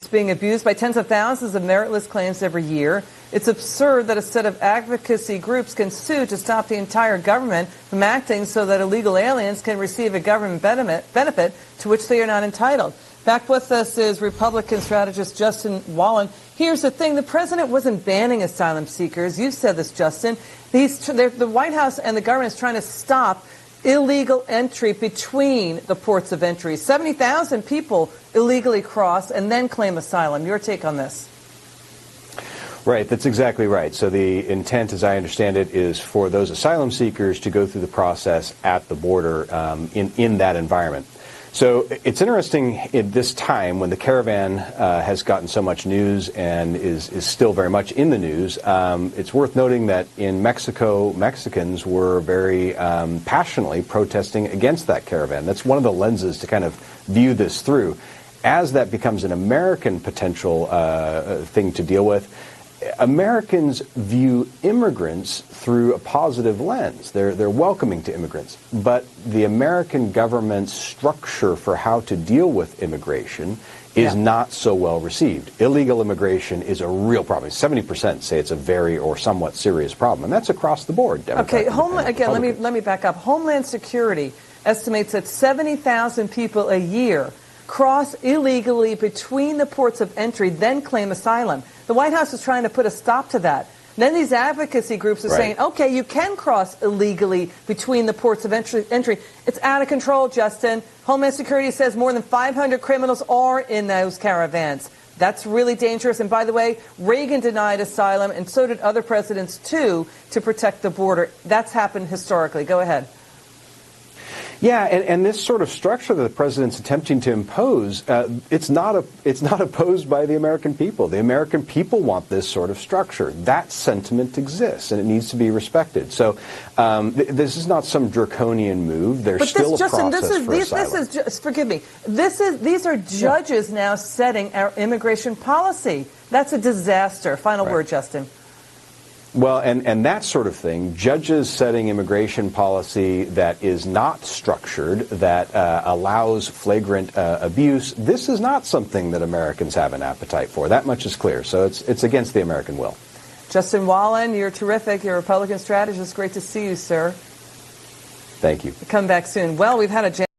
being abused by tens of thousands of meritless claims every year. It's absurd that a set of advocacy groups can sue to stop the entire government from acting so that illegal aliens can receive a government benefit to which they are not entitled. Back with us is Republican strategist Justin Wallin. Here's the thing. The president wasn't banning asylum seekers. You said this, Justin. The White House and the government is trying to stop illegal entry between the ports of entry. 70,000 people illegally cross and then claim asylum. Your take on this? Right, that's exactly right. So the intent, as I understand it, is for those asylum seekers to go through the process at the border in that environment. So it's interesting at this time when the caravan has gotten so much news and is still very much in the news. It's worth noting that in Mexico, Mexicans were very passionately protesting against that caravan. That's one of the lenses to kind of view this through. As that becomes an American potential thing to deal with, Americans view immigrants through a positive lens. They're welcoming to immigrants. But the American government's structure for how to deal with immigration is not so well received. Illegal immigration is a real problem. 70% say it's a very or somewhat serious problem, and that's across the board. Democrat, okay, let me back up. Homeland Security estimates that 70,000 people a year cross illegally between the ports of entry, then claim asylum. The White House is trying to put a stop to that. Then these advocacy groups are saying, okay, you can cross illegally between the ports of entry. It's out of control, Justin. Homeland Security says more than 500 criminals are in those caravans. That's really dangerous. And by the way, Reagan denied asylum, and so did other presidents, too, to protect the border. That's happened historically. Go ahead. Yeah, and this sort of structure that the president's attempting to impose, it's not opposed by the American people. The American people want this sort of structure. That sentiment exists, and it needs to be respected. So this is not some draconian move. There's still a process for asylum. Forgive me. These are judges now setting our immigration policy. That's a disaster. Final word, Justin. Well, and that sort of thing, judges setting immigration policy that is not structured, that allows flagrant abuse, this is not something that Americans have an appetite for. That much is clear. So it's against the American will. Justin Wallin, you're terrific. You're a Republican strategist. Great to see you, sir. Thank you. Come back soon. Well, we've had a